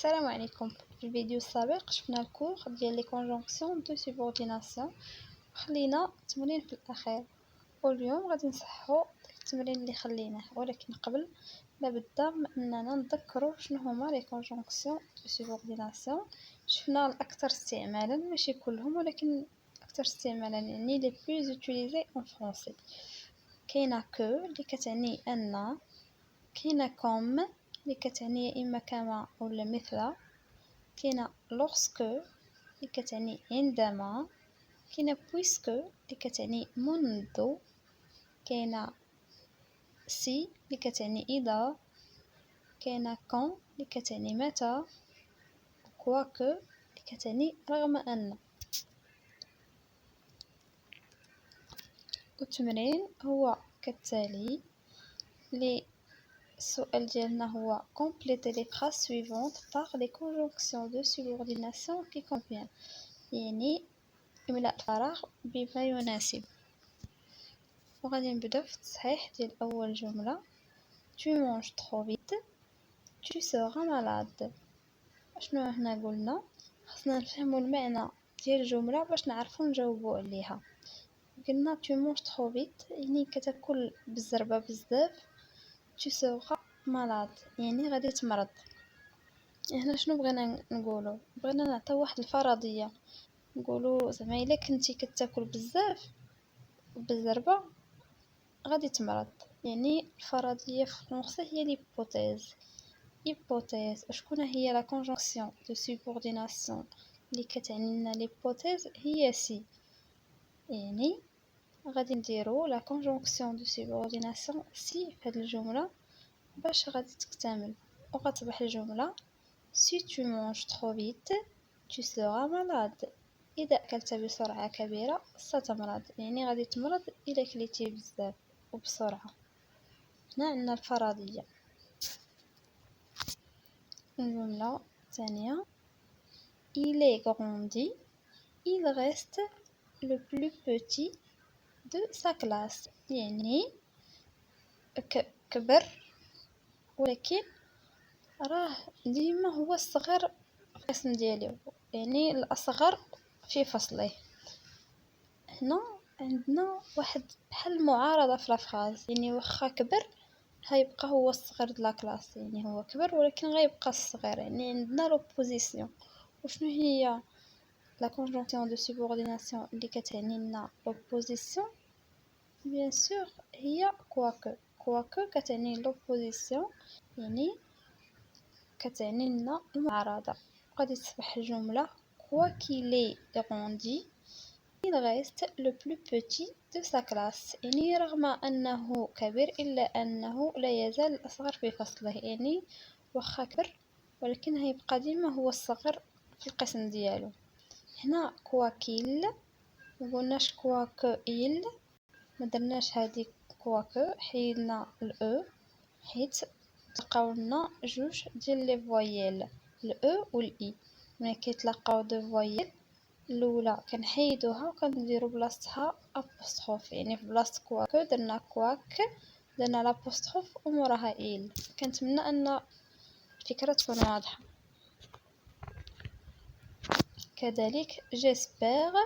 السلام عليكم. في الفيديو السابق شفنا الكور ديال لي كونجونكسيون دو سوبورديناسيون، خلينا التمرين في الاخير، واليوم غادي نصححوا التمرين اللي خليناه. ولكن قبل لابد اننا نذكروا شنو هما لي كونجونكسيون دو سوبورديناسيون. شفنا الاكثر استعمالا، ماشي كلهم ولكن اكثر استعمالا، يعني لي بلوز اوتيليزي اون فرونسي. كاينه كو اللي كتعني ان، كاينه كوم اللي كتعني يا اما كما ولا مثل، كاينه لوغسكو اللي كتعني عندما، كاينه بويسكو اللي كتعني منذ، كاينه سي اللي كتعني اذا، كاينه كون اللي كتعني متى، كواكو اللي كتعني رغم ان. التمرين هو كالتالي. لي السؤال ديالنا هو compléter les phrases suivantes par les conjonctions de subordination qui conviennent، يعني املاء الفراغ بما يناسب. وغادي نبدا في التصحيح ديال اول جمله. tu manges trop vite tu seras malade. شنو هنا قلنا؟ خصنا نفهموا المعنى ديال الجمله باش نعرفوا نجاوبوا عليها. قلنا tu manges trop vite يعني كتاكل بالزربه بزاف، tu seras malade يعني غادي تمرض. هنا شنو بغينا نقولوا؟ بغينا نعطيو واحد الفرضيه، نقولوا زعما الا كنتي كتاكل بزاف بالزربه غادي تمرض. يعني الفرضيه في الفرنسي هي ليبوتيز. ايبوتيز شكون هي لا كونجونكسيون دو سوبورديناسيون اللي كتعني لنا ليبوتيز؟ هي سي. يعني غادي نديرو لا كونجونكسيون دو سوبورديناسيون سي في هذه الجمله باش غادي تكتمل، وغتصبح الجمله si tu manges trop vite tu seras malade. اذا اكلت بسرعه كبيره ستمرض، يعني غادي تمرض اذا كليتي بزاف وبسرعه. هنا عندنا الفرضيه. الجمله الثانيه il est grandi il reste le plus petit de sa classe، يعني كبر ولكن راه ديما هو الصغير في القسم ديالو، يعني الاصغر في فصله. هنا عندنا واحد بحال المعارضه في لافراز، يعني واخا كبر هيبقى هو الصغير د لا كلاس، يعني هو كبر ولكن غيبقى الصغير، يعني عندنا لوبوزيسيون. وشنو هي لا كونجونكسيون دو سوبورديناسيون اللي كتعني لنا لوبوزيسيون؟ بيان سور هي كواكو. كواكو كتعني لوبوزيسيون، يعني كتعني لنا المعارضه. غادي تصبح الجمله quoi qu'il ait grandi il reste le plus petit de sa classe، يعني رغم أنه كبير إلا أنه لا يزال الأصغر في فصله، يعني واخا كبر ولكن هيبقى ديما هو الصغر في القسم ديالو. هنا كواكيل مقلناش كواكو إل، مدرناش هادي كواكو، حيدنا الأو حيت تلقاو لنا جوج ديال لي فويل الأو والإي. ملي كيتلاقاو دو فويل الاولى كنحيدوها وكنديرو بلاصتها ابوستروف، يعني في بلاصه كواكو درنا كواك، درنا لابوستروف وموراها ايل. كنتمنى ان الفكره تكون واضحه. كذلك j'espère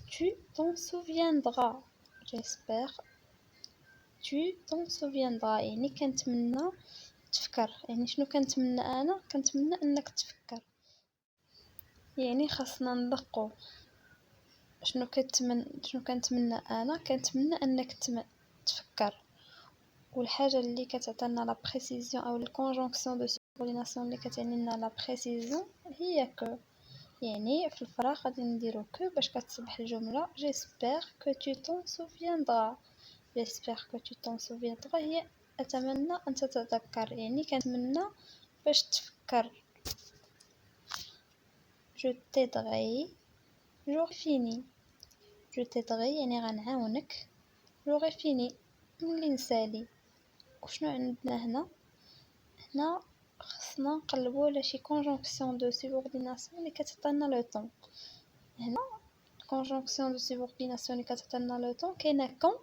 tu t'en souviendras، j'espère tu t'en souviendras يعني كنتمنى تفكر. يعني شنو كنتمنى انا؟ كنتمنى انك تفكر. يعني خاصنا ندقوا شنو كنتمنى انا؟ كنتمنى انك تفكر. والحاجه اللي كتعطينا لا بريسيزيون او الكونجونكسيون دو سوبورديناسيون اللي كتعني لنا لا بريسيزيون هي كو. يعني في الفراغ غادي نديرو كو باش كتصبح الجمله j'espère que tu t'en souviendras. j'espère que tu t'en souviendras هي اتمنى ان تتذكر، يعني كنتمنى باش تفكر. je t'aiderai j'aurai fini، جو تيدغي يعني غنعاونك، جوغي فيني ملي نسالي. وشنو عندنا هنا؟ هنا خصنا نقلبو على شي كونجونكسيون دو سوبورديناسيون اللي كتعطينا لو طون. هنا كونجونكسيون دو سوبورديناسيون اللي كتعطينا لو طون كاينه كون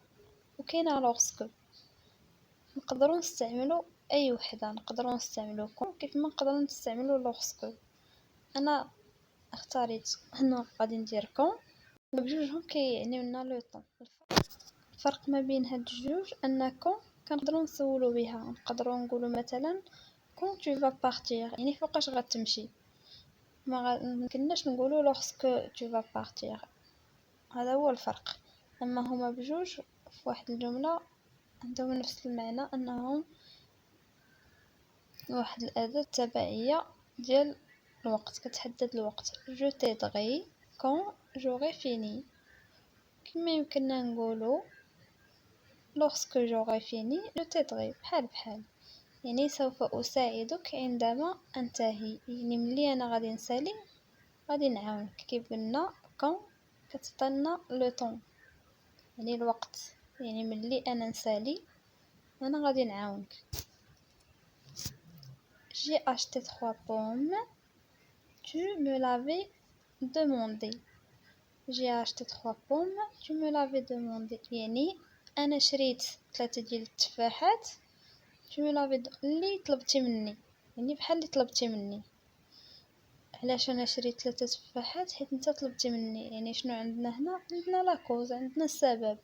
وكاينه لورسكو. نقدروا نستعملوا اي وحده نقدروا نستعملو كون كيف ما نقدروا نستعملو لوغسكو. انا اختاريت هنا غادي ندير كون، بجوجهم كيعنيو لنا لو طون. الفرق ما بين هاد الجوج ان كون كنقدروا نسولو بها، نقدروا نقولوا مثلا كون tu vas partir، يعني فوقاش غتمشي. ما يمكنناش نقولوا لوغسكو tu vas partir. هذا هو الفرق. اما هما بجوج في واحد الجمله عندهم نفس المعنى، انهم واحد الاداه تبعيه ديال الوقت، كتحدد الوقت. جو تيدغي كون جوغي فيني، كما يمكننا نقولوا lorsque j'aurai fini je t'aiderai، بحال يعني سوف أساعدك عندما أنتهي، يعني ملي أنا غادي نسالي غادي نعاونك. كيف قلنا كون كتعطينا لو طون يعني الوقت، يعني ملي أنا نسالي أنا غادي نعاونك. j'ai acheté 3 pommes tu me l'avais demandé. j'ai acheté 3 pommes tu me l'avais demandé، يعني أنا شريت 3 ديال التفاحات tu me l'avais اللي طلبتي مني، يعني بحال اللي طلبتي مني. علاش انا شريت 3 تفاحات؟ حيت انت طلبتي مني. يعني شنو عندنا هنا؟ عندنا لا كوز، عندنا السبب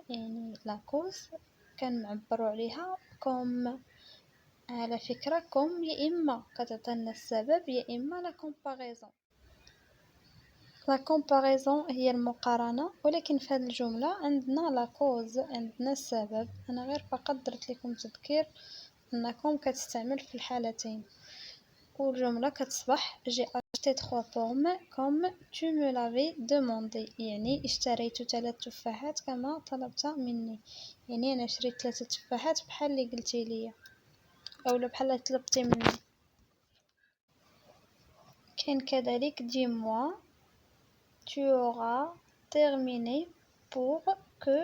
يعني لا كوز كنعبروا عليها كوم. على فكره كوم يا اما كتعطينا السبب يا اما لا كومباريزون. لا كومباريزون هي المقارنه، ولكن في هذه الجمله عندنا لا كوز، عندنا السبب. انا غير فقط درت لكم تذكير انكم كتستعمل في الحالتين. والجمله كتصبح j'ai acheté 3 pommes comme tu me l'avais demandé، يعني اشتريت 3 تفاحات كما طلبت مني. يعني انا شريت 3 تفاحات بحال اللي قلتي لي اولا بحال اللي طلبتي مني. كاين كذلك dis-moi tu auras terminé pour que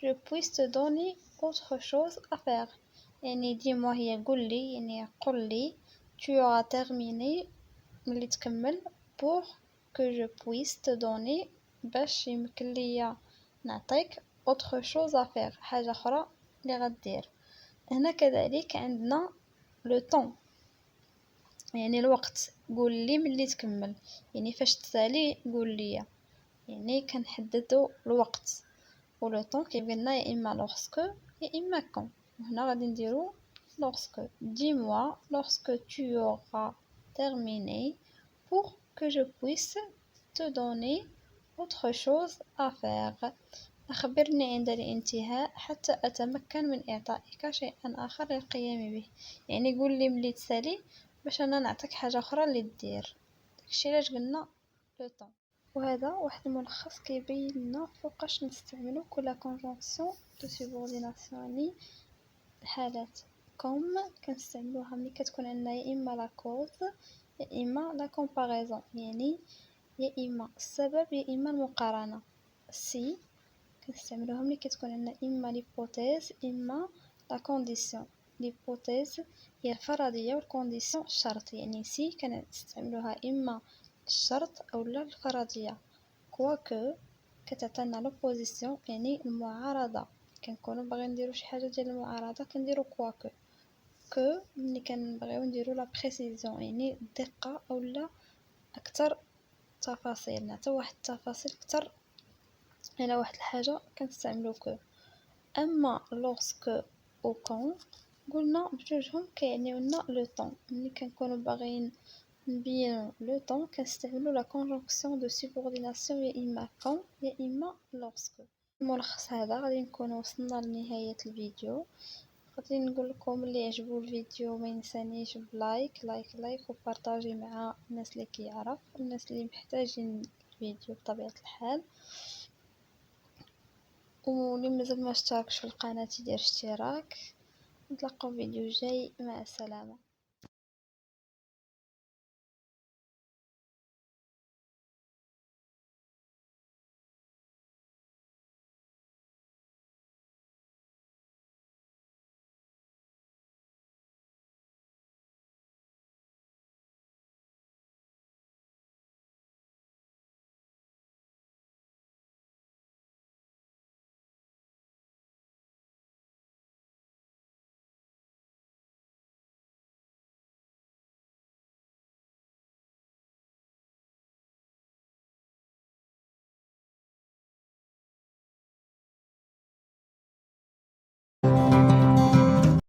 je puisse te donner autre chose à faire. يعني dis-moi هي قل لي، يعني قل لي. tu auras terminé ملي تكمل pour que je puisse te donner باش يمكن ليا نعطيك autre chose à faire، حاجة أخرى اللي غدير. هنا كذلك عندنا لو طون يعني الوقت. قول لي ملي تكمل، يعني فاش تسالي قول لي، يعني كنحددوا الوقت. ولو طون كيف قلنا يا اما lorsque يا اما quand. وهنا غادي نديرو lorsque. dis-moi lorsque tu auras terminé pour que je puisse te donner autre chose à faire. أخبرني عند الانتهاء حتى أتمكن من إعطائك شيئا آخر للقيام به. يعني قول لي ملي تسالي باش أنا نعطيك حاجة أخرى اللي دير. داكشي علاش قلنا لو طون. وهذا واحد الملخص كيبين لنا فوقاش نستعملو كل كونجونكسيون دو سوبورديناسيون. يعني الحالات كوم كنستعملوها ملي كتكون عندنا يا اما لا كوز يا اما لا كومباريزون، يعني يا اما السبب يا اما المقارنه. سي كنستعملوها ملي كتكون عندنا اما ليبوتيز اما لا كونديسيون. ليبوتيز هي الفرضيه والكونديسيون الشرط، يعني سي كنستعملوها اما الشرط اولا الفرضيه. كواكو كتعطينا لوبوزيسيون يعني المعارضه، كنكونوا باغيين نديرو شي حاجه ديال المعارضه كنديرو كواكو. كو ملي كنبغيو نديرو لا بريسيزيون يعني الدقه اولا اكثر تفاصيل، نعطي واحد التفاصيل اكثر على واحد الحاجه كنستعملو كو. اما لوغسكو او كون قلنا بجوجهم كيعنيو لنا لو طون. ملي كنكونوا باغيين نبينو لو طون كنستعملو لا كونجونكسيون دو سوبورديناسيون يا اما كون يا اما لوغسكو. الملخص هذا غادي نكون وصلنا لنهايه الفيديو. غادي نقول لكم اللي عجبو الفيديو ما ينسانيش بلايك وبارطاجي مع الناس اللي كيعرف، الناس اللي محتاجين الفيديو بطبيعه الحال. واللي مازال ما اشتركش في القناه يدير اشتراك. نتلاقاو فيديو جاي، مع السلامه.